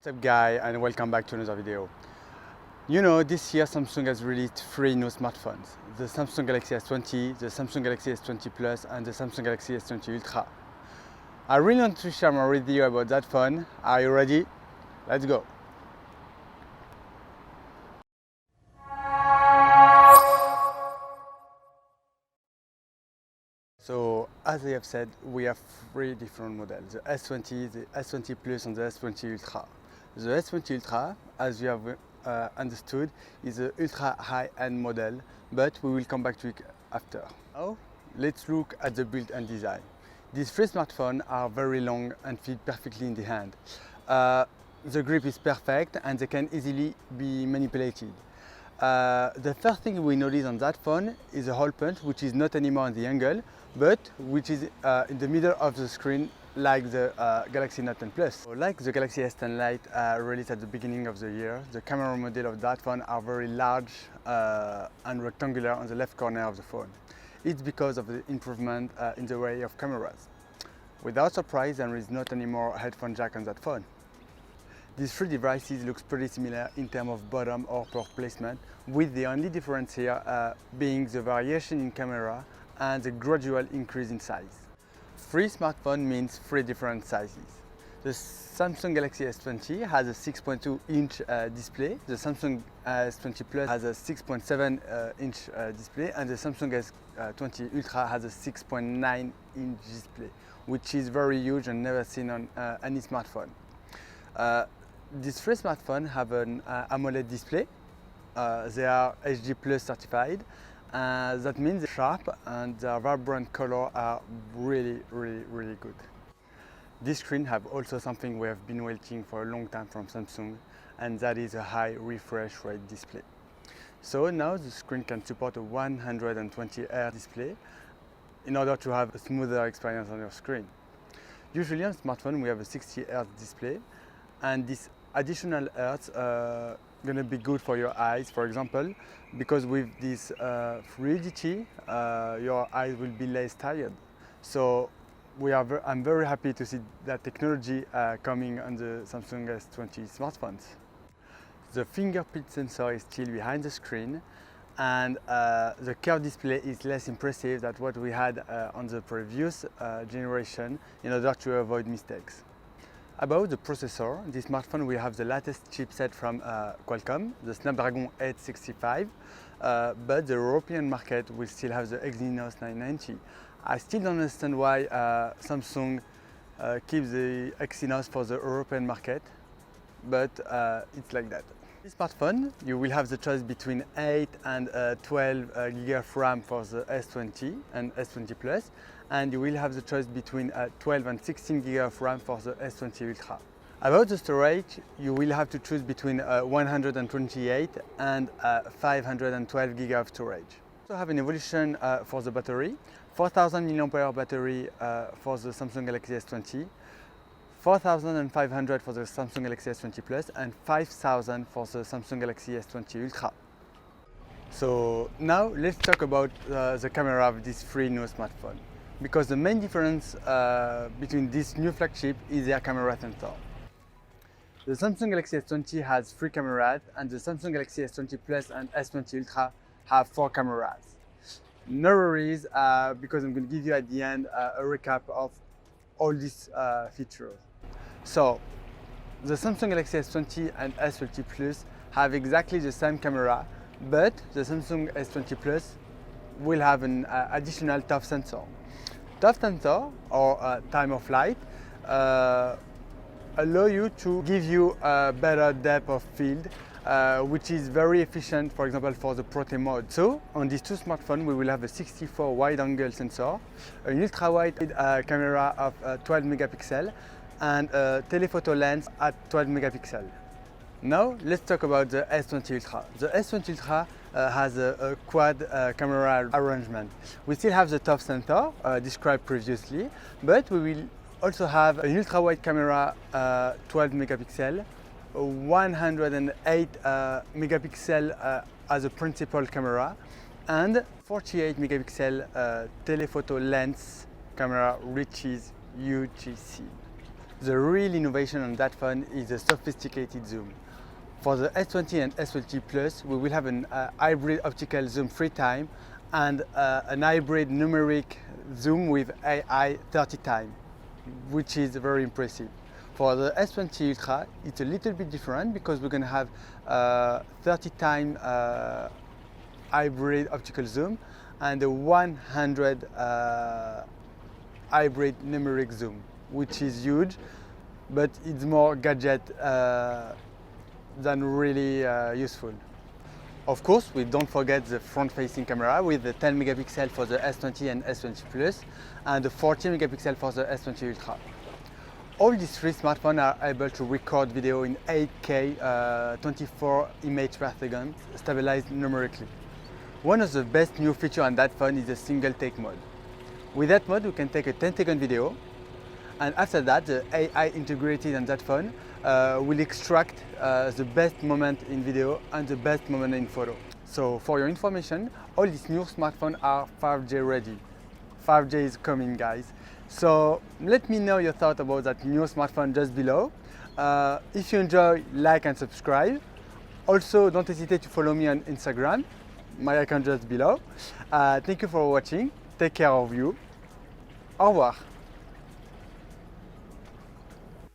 What's up guys, and welcome back to another video. This year Samsung has released 3 new smartphones. The Samsung Galaxy S20, the Samsung Galaxy S20 Plus and the Samsung Galaxy S20 Ultra. I really want to share my review about that phone. Are you ready? Let's go. So as I have said, we have 3 different models, the S20, the S20 Plus and the S20 Ultra. The S20 Ultra, as you have understood, is an ultra high-end model, but we will come back to it after. Now, let's look at the build and design. These 3 smartphones are very long and fit perfectly in the hand. The grip is perfect and they can easily be manipulated. The first thing we notice on that phone is a hole punch, which is not anymore on the angle, but which is in the middle of the screen, like the Galaxy Note 10 Plus. So like the Galaxy S10 Lite released at the beginning of the year, the camera model of that phone are very large and rectangular on the left corner of the phone. It's because of the improvement in the way of cameras. Without surprise, there is not anymore a headphone jack on that phone. These 3 devices look pretty similar in terms of bottom or port placement, with the only difference here being the variation in camera and the gradual increase in size. 3 smartphones means 3 different sizes. The Samsung Galaxy S20 has a 6.2-inch display, the Samsung S20 Plus has a 6.7-inch display, and the Samsung S20 Ultra has a 6.9-inch display, which is very huge and never seen on any smartphone. These 3 smartphones have an AMOLED display. They are HD Plus certified. That means they're sharp and their vibrant color are really good. This screen have also something we have been waiting for a long time from Samsung, and that is a high refresh rate display. So now the screen can support a 120 Hz display in order to have a smoother experience on your screen. Usually on smartphone we have a 60 Hz display, and this additional hertz gonna be good for your eyes, for example, because with this fluidity your eyes will be less tired. So I'm very happy to see that technology coming on the Samsung S20 smartphones. The fingerprint sensor is still behind the screen, and the curved display is less impressive than what we had on the previous generation, in order to avoid mistakes. About the processor, this smartphone will have the latest chipset from Qualcomm, the Snapdragon 865, but the European market will still have the Exynos 990. I still don't understand why Samsung keeps the Exynos for the European market, but it's like that. This smartphone, you will have the choice between 8 and 12 GB of RAM for the S20 and S20 Plus, and you will have the choice between 12 and 16 GB of RAM for the S20 Ultra. About the storage, you will have to choose between 128 and 512 GB of storage. We also have an evolution for the battery, 4000 mAh battery for the Samsung Galaxy S20, 4500 for the Samsung Galaxy S20 Plus, and 5000 for the Samsung Galaxy S20 Ultra. So now let's talk about the camera of these 3 new smartphones, because the main difference between this new flagship is their camera sensor. The Samsung Galaxy S20 has 3 cameras, and the Samsung Galaxy S20 Plus and S20 Ultra have 4 cameras. No worries, because I'm going to give you at the end a recap of all these features. So the Samsung Galaxy S20 and S20 Plus have exactly the same camera, but the Samsung S20 Plus will have an additional ToF sensor. ToF sensor, or time of flight, allow you to give you a better depth of field, which is very efficient, for example, for the Pro mode. So on these 2 smartphones we will have a 64 wide-angle sensor, an ultra-wide camera of 12 megapixels, and a telephoto lens at 12 megapixels. Now let's talk about the S20 Ultra. The S20 Ultra has a quad camera arrangement. We still have the ToF sensor described previously, but we will also have an ultra-wide camera 12 megapixels, 108 megapixel as a principal camera, and 48 megapixel telephoto lens camera, which is UGC. The real innovation on that phone is a sophisticated zoom. For the S20 and S20 Plus, we will have an hybrid optical zoom 3 times and an hybrid numeric zoom with AI 30 times, which is very impressive. For the S20 Ultra, it's a little bit different because we're going to have 30 times hybrid optical zoom and a 100 hybrid numeric zoom, which is huge, but it's more gadget than really useful. Of course, we don't forget the front-facing camera with the 10 megapixel for the S20 and S20 Plus and the 40 megapixel for the S20 Ultra. All these three smartphones are able to record video in 8K 24 images per second, stabilized numerically. One of the best new features on that phone is the single take mode. With that mode, we can take a 10-second video, and after that, the AI integrated on that phone will extract the best moment in video and the best moment in photo. So for your information, all these new smartphones are 5G ready. 5G is coming, guys. So let me know your thoughts about that new smartphone just below. If you enjoy, like and subscribe. Also, don't hesitate to follow me on Instagram. My account just below. Thank you for watching. Take care of you. Au revoir.